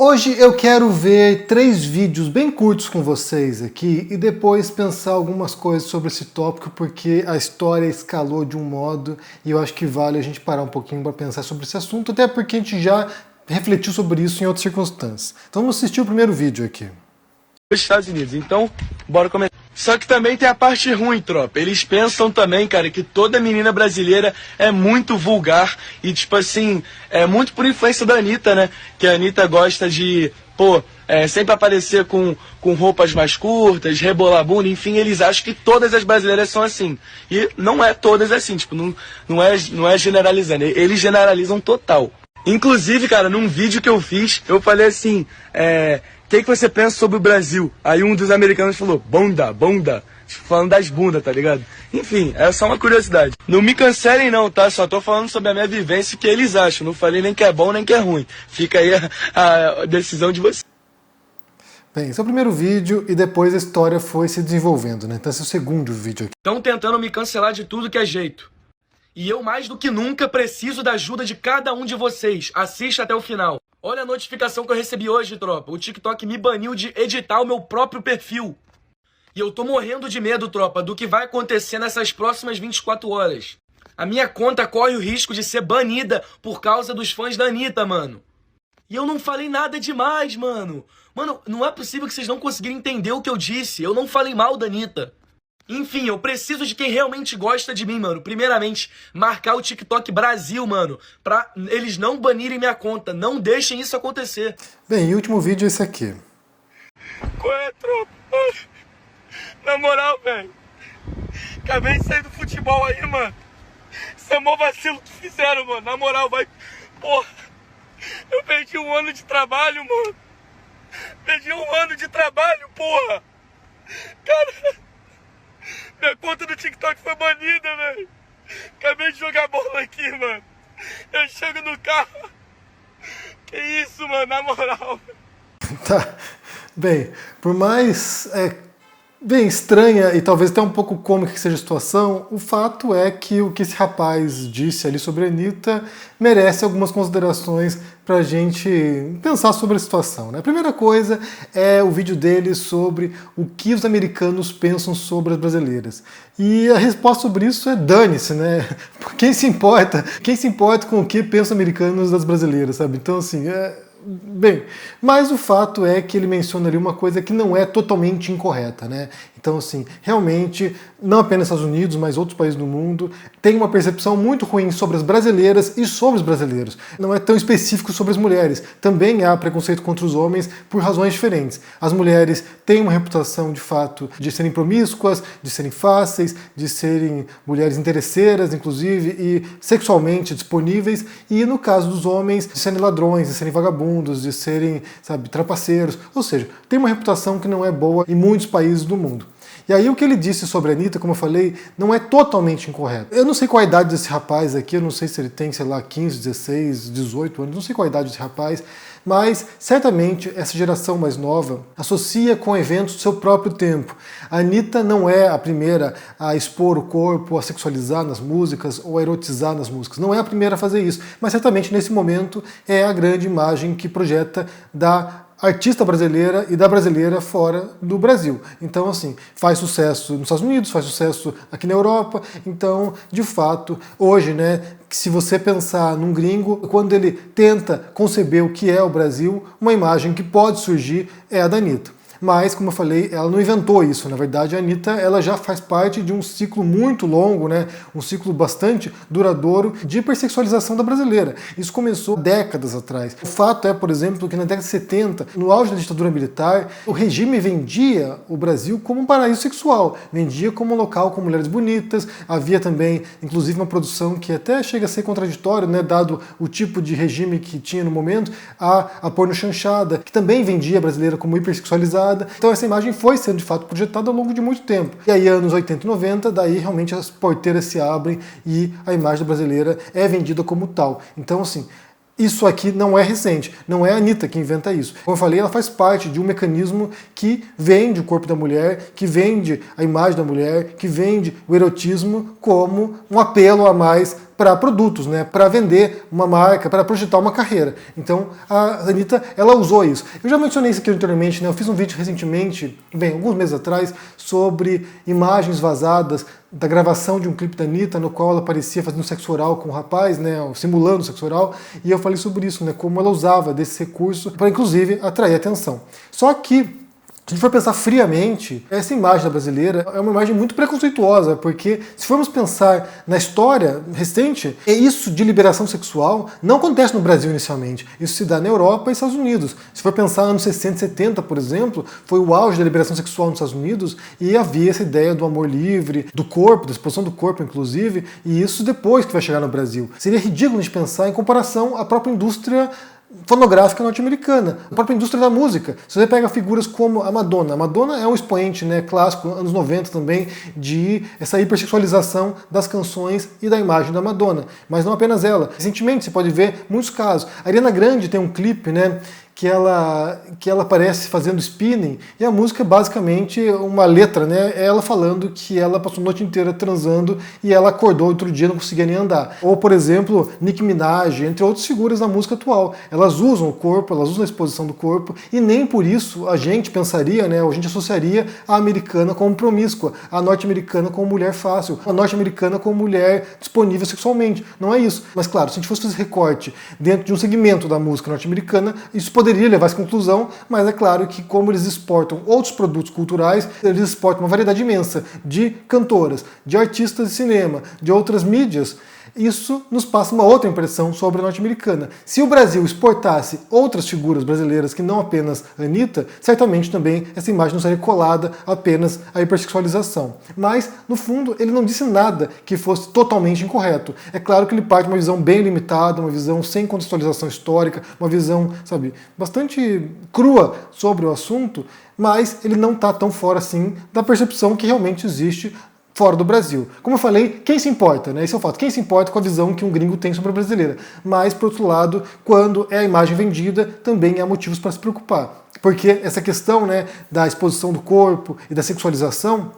Hoje eu quero ver 3 vídeos bem curtos com vocês aqui e depois pensar algumas coisas sobre esse tópico, porque a história escalou de um modo e eu acho que vale a gente parar um pouquinho para pensar sobre esse assunto, até porque a gente já refletiu sobre isso em outras circunstâncias. Então vamos assistir o primeiro vídeo aqui. Os Estados Unidos, então bora começar. Só que também tem a parte ruim, tropa. Eles pensam também, cara, que toda menina brasileira é muito vulgar e, tipo assim, é muito por influência da Anitta, né? Que a Anitta gosta de, sempre aparecer com roupas mais curtas, rebolar a bunda, enfim, eles acham que todas as brasileiras são assim. E não é todas assim, tipo, não é generalizando, eles generalizam total. Inclusive, cara, num vídeo que eu fiz, eu falei assim, o que você pensa sobre o Brasil? Aí um dos americanos falou, bunda, tipo, falando das bundas, tá ligado? Enfim, é só uma curiosidade. Não me cancelem não, tá? Só tô falando sobre a minha vivência e o que eles acham. Não falei nem que é bom nem que é ruim. Fica aí a decisão de vocês. Bem, esse é o primeiro vídeo e depois a história foi se desenvolvendo, né? Então esse é o segundo vídeo aqui. Estão tentando me cancelar de tudo que é jeito. E eu mais do que nunca preciso da ajuda de cada um de vocês. Assista até o final. Olha a notificação que eu recebi hoje, tropa. O TikTok me baniu de editar o meu próprio perfil. E eu tô morrendo de medo, tropa, do que vai acontecer nessas próximas 24 horas. A minha conta corre o risco de ser banida por causa dos fãs da Anitta, mano. E eu não falei nada demais, mano. Mano, não é possível que vocês não conseguirem entender o que eu disse. Eu não falei mal da Anitta. Enfim, eu preciso de quem realmente gosta de mim, mano. Primeiramente, marcar o TikTok Brasil, mano, pra eles não banirem minha conta. Não deixem isso acontecer. Bem, e o último vídeo é esse aqui. Qual é, tropa? Na moral, velho. Acabei de sair do futebol aí, mano. Isso é mó vacilo que fizeram, mano. Na moral, vai... Porra. Eu perdi um ano de trabalho, mano. Perdi um ano de trabalho, porra. Cara... Minha conta do TikTok foi banida, velho. Acabei de jogar bola aqui, mano. Eu chego no carro. Que isso, mano, na moral. Tá. Bem, por mais bem estranha e talvez até um pouco cômica que seja a situação, o fato é que o que esse rapaz disse ali sobre a Anitta merece algumas considerações pra gente pensar sobre a situação, né? A primeira coisa é o vídeo dele sobre o que os americanos pensam sobre as brasileiras. E a resposta sobre isso é dane-se, né? Quem se importa? Quem se importa com o que pensam os americanos das brasileiras, sabe? Então, assim, bem, mas o fato é que ele menciona ali uma coisa que não é totalmente incorreta, né? Então, assim, realmente, não apenas Estados Unidos, mas outros países do mundo têm uma percepção muito ruim sobre as brasileiras e sobre os brasileiros. Não é tão específico sobre as mulheres. Também há preconceito contra os homens por razões diferentes. As mulheres têm uma reputação, de fato, de serem promíscuas, de serem fáceis, de serem mulheres interesseiras, inclusive, e sexualmente disponíveis. E no caso dos homens, de serem ladrões, de serem vagabundos, de serem, sabe, trapaceiros. Ou seja, tem uma reputação que não é boa em muitos países do mundo. E aí o que ele disse sobre a Anitta, como eu falei, não é totalmente incorreto. Eu não sei qual a idade desse rapaz aqui, eu não sei se ele tem, sei lá, 15, 16, 18 anos, não sei qual a idade desse rapaz, mas certamente essa geração mais nova associa com eventos do seu próprio tempo. A Anitta não é a primeira a expor o corpo, a sexualizar nas músicas ou a erotizar nas músicas. Não é a primeira a fazer isso, mas certamente nesse momento é a grande imagem que projeta da artista brasileira e da brasileira fora do Brasil. Então, assim, faz sucesso nos Estados Unidos, faz sucesso aqui na Europa. Então, de fato, hoje, né, se você pensar num gringo, quando ele tenta conceber o que é o Brasil, uma imagem que pode surgir é a da Anitta. Mas, como eu falei, ela não inventou isso. Na verdade, a Anitta ela já faz parte de um ciclo muito longo, né? Um ciclo bastante duradouro de hipersexualização da brasileira. Isso começou décadas atrás. O fato é, por exemplo, que na década de 70, no auge da ditadura militar, o regime vendia o Brasil como um paraíso sexual. Vendia como um local com mulheres bonitas. Havia também, inclusive, uma produção que até chega a ser contraditório, né? Dado o tipo de regime que tinha no momento, a porno chanchada, que também vendia a brasileira como hipersexualizada. Então essa imagem foi sendo de fato projetada ao longo de muito tempo. E aí anos 80 e 90, daí realmente as porteiras se abrem e a imagem brasileira é vendida como tal. Então assim, isso aqui não é recente, não é a Anitta que inventa isso. Como eu falei, ela faz parte de um mecanismo que vende o corpo da mulher, que vende a imagem da mulher, que vende o erotismo como um apelo a mais para produtos, né, para vender uma marca, para projetar uma carreira. Então a Anitta, ela usou isso. Eu já mencionei isso aqui anteriormente, né, eu fiz um vídeo recentemente, alguns meses atrás, sobre imagens vazadas da gravação de um clipe da Anitta, no qual ela aparecia fazendo sexo oral com o rapaz, né, simulando sexo oral, e eu falei sobre isso, né, como ela usava desse recurso para, inclusive, atrair atenção. Só que, se a gente for pensar friamente, essa imagem da brasileira é uma imagem muito preconceituosa, porque se formos pensar na história recente, isso de liberação sexual não acontece no Brasil inicialmente. Isso se dá na Europa e Estados Unidos. Se for pensar anos 60 70, por exemplo, foi o auge da liberação sexual nos Estados Unidos e havia essa ideia do amor livre, do corpo, da exposição do corpo, inclusive, e isso depois que vai chegar no Brasil. Seria ridículo a gente pensar em comparação à própria indústria fonográfica norte-americana, a própria indústria da música. Se você pega figuras como a Madonna é um expoente, né, clássico, anos 90 também, de essa hipersexualização das canções e da imagem da Madonna. Mas não apenas ela. Recentemente você pode ver muitos casos. A Ariana Grande tem um clipe, né, que ela aparece fazendo spinning, e a música é basicamente uma letra, né? É ela falando que ela passou a noite inteira transando e ela acordou outro dia e não conseguia nem andar. Ou, por exemplo, Nicki Minaj, entre outras figuras da música atual. Elas usam o corpo, elas usam a exposição do corpo, e nem por isso a gente pensaria, né? Ou a gente associaria a americana como promíscua, a norte-americana como mulher fácil, a norte-americana como mulher disponível sexualmente. Não é isso. Mas claro, se a gente fosse fazer recorte dentro de um segmento da música norte-americana, isso poderia levar a essa conclusão, mas é claro que como eles exportam outros produtos culturais, eles exportam uma variedade imensa de cantoras, de artistas de cinema, de outras mídias, isso nos passa uma outra impressão sobre a norte-americana. Se o Brasil exportasse outras figuras brasileiras que não apenas a Anitta, certamente também essa imagem não seria colada apenas à hipersexualização. Mas, no fundo, ele não disse nada que fosse totalmente incorreto. É claro que ele parte de uma visão bem limitada, uma visão sem contextualização histórica, uma visão, sabe, bastante crua sobre o assunto, mas ele não está tão fora assim da percepção que realmente existe fora do Brasil. Como eu falei, quem se importa, né? Esse é o fato. Quem se importa com a visão que um gringo tem sobre a brasileira? Mas, por outro lado, quando é a imagem vendida, também há motivos para se preocupar. Porque essa questão, né, da exposição do corpo e da sexualização,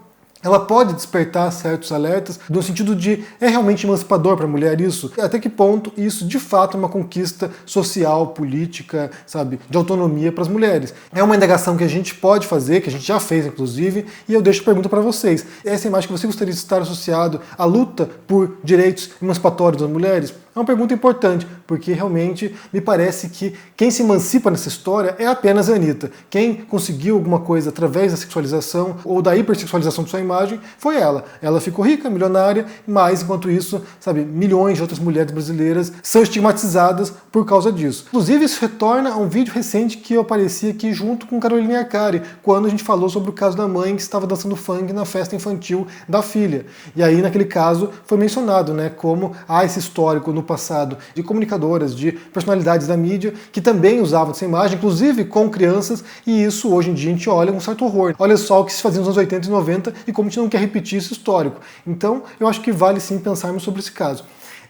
ela pode despertar certos alertas no sentido de é realmente emancipador para a mulher isso? Até que ponto isso de fato é uma conquista social, política, sabe, de autonomia para as mulheres? É uma indagação que a gente pode fazer, que a gente já fez inclusive, e eu deixo a pergunta para vocês. Essa imagem que você gostaria de estar associado à luta por direitos emancipatórios das mulheres? É uma pergunta importante, porque realmente me parece que quem se emancipa nessa história é apenas a Anitta. Quem conseguiu alguma coisa através da sexualização ou da hipersexualização de sua imagem foi ela. Ela ficou rica, milionária, mas enquanto isso, sabe, milhões de outras mulheres brasileiras são estigmatizadas por causa disso. Inclusive isso retorna a um vídeo recente que eu apareci aqui junto com Carolina Arcari, quando a gente falou sobre o caso da mãe que estava dançando funk na festa infantil da filha. E aí naquele caso foi mencionado, né, como há esse histórico no passado de comunicadoras, de personalidades da mídia que também usavam essa imagem, inclusive com crianças, e isso hoje em dia a gente olha com um certo horror. Olha só o que se fazia nos anos 80 e 90 e como a gente não quer repetir esse histórico. Então eu acho que vale sim pensarmos sobre esse caso.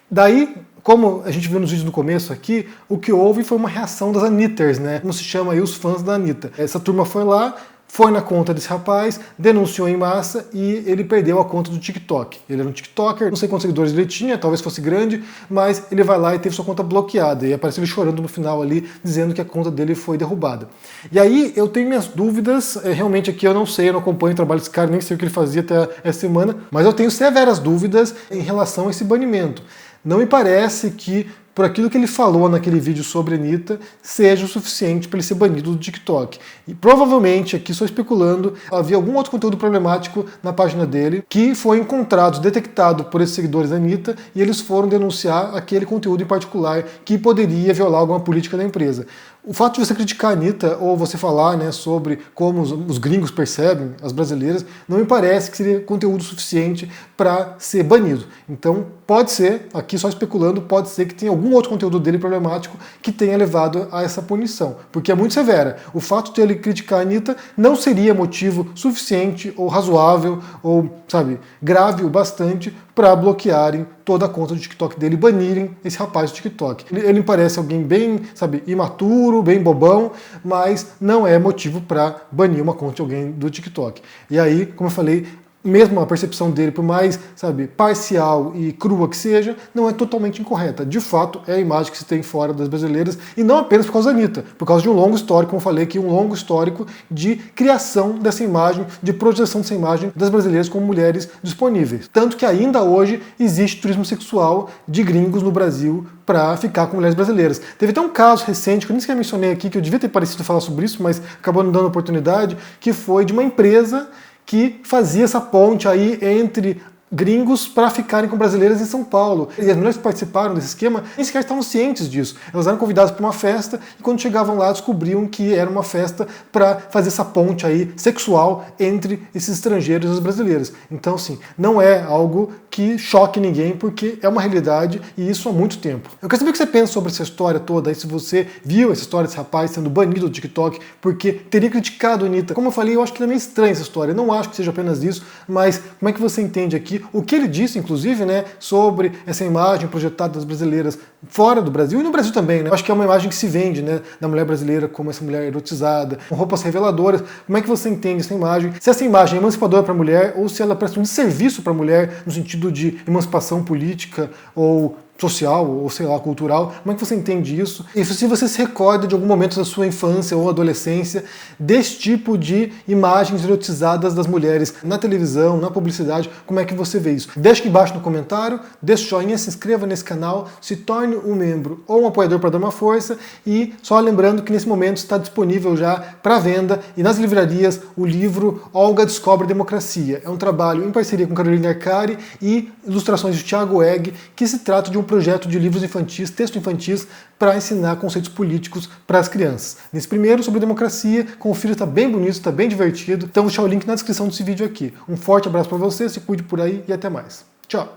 Daí, como a gente viu nos vídeos no começo aqui, o que houve foi uma reação das Anitters, né? Como se chama aí os fãs da Anitta. Essa turma foi lá, foi na conta desse rapaz, denunciou em massa e ele perdeu a conta do TikTok. Ele era um TikToker, não sei quantos seguidores ele tinha, talvez fosse grande, mas ele vai lá e teve sua conta bloqueada. E apareceu ele chorando no final ali, dizendo que a conta dele foi derrubada. E aí eu tenho minhas dúvidas, realmente aqui eu não sei, eu não acompanho o trabalho desse cara, nem sei o que ele fazia até essa semana, mas eu tenho severas dúvidas em relação a esse banimento. Não me parece que por aquilo que ele falou naquele vídeo sobre a Anitta, seja o suficiente para ele ser banido do TikTok. E provavelmente, aqui só especulando, havia algum outro conteúdo problemático na página dele que foi encontrado, detectado por esses seguidores da Anitta, e eles foram denunciar aquele conteúdo em particular que poderia violar alguma política da empresa. O fato de você criticar a Anitta ou você falar, né, sobre como os gringos percebem as brasileiras, não me parece que seria conteúdo suficiente para ser banido. Então, pode ser, aqui só especulando, pode ser que tenha algum outro conteúdo dele problemático que tenha levado a essa punição, porque é muito severa. O fato de ele criticar a Anitta não seria motivo suficiente ou razoável ou, sabe, grave o bastante para bloquearem toda a conta do TikTok dele e banirem esse rapaz do TikTok. Ele me parece alguém bem, sabe, imaturo, bem bobão, mas não é motivo para banir uma conta de alguém do TikTok. E aí, como eu falei, mesmo a percepção dele, por mais, sabe, parcial e crua que seja, não é totalmente incorreta. De fato, é a imagem que se tem fora das brasileiras, e não apenas por causa da Anitta, por causa de um longo histórico, como eu falei aqui, um longo histórico de criação dessa imagem, de projeção dessa imagem das brasileiras como mulheres disponíveis. Tanto que ainda hoje existe turismo sexual de gringos no Brasil para ficar com mulheres brasileiras. Teve até um caso recente, que eu nem sequer mencionei aqui, que eu devia ter parecido falar sobre isso, mas acabou não dando oportunidade, que foi de uma empresa que fazia essa ponte aí entre gringos para ficarem com brasileiras em São Paulo. E as mulheres que participaram desse esquema nem sequer estavam cientes disso. Elas eram convidadas para uma festa e quando chegavam lá descobriam que era uma festa para fazer essa ponte aí sexual entre esses estrangeiros e as brasileiras. Então, sim, não é algo que choque ninguém, porque é uma realidade e isso há muito tempo. Eu quero saber o que você pensa sobre essa história toda, aí se você viu essa história desse rapaz sendo banido do TikTok porque teria criticado a Anitta. Como eu falei, eu acho que é meio estranha essa história. Eu não acho que seja apenas isso, mas como é que você entende aqui o que ele disse, inclusive, né, sobre essa imagem projetada das brasileiras fora do Brasil e no Brasil também, né? Eu acho que é uma imagem que se vende, né, da mulher brasileira como essa mulher erotizada, com roupas reveladoras. Como é que você entende essa imagem? Se essa imagem é emancipadora para a mulher ou se ela presta um serviço para a mulher no sentido de emancipação política ou social, ou sei lá, cultural. Como é que você entende isso? E se você se recorda de algum momento da sua infância ou adolescência desse tipo de imagens erotizadas das mulheres na televisão, na publicidade, como é que você vê isso? Deixa aqui embaixo no comentário, deixa o joinha, se inscreva nesse canal, se torne um membro ou um apoiador para dar uma força, e só lembrando que nesse momento está disponível já para venda e nas livrarias o livro Olga Descobre a Democracia. É um trabalho em parceria com Carolina Arcari e ilustrações de Thiago Egg, que se trata de um projeto de livros infantis, textos infantis, para ensinar conceitos políticos para as crianças. Nesse primeiro, sobre democracia, confira, está bem bonito, está bem divertido. Então vou deixar o link na descrição desse vídeo aqui. Um forte abraço para você, se cuide por aí e até mais. Tchau!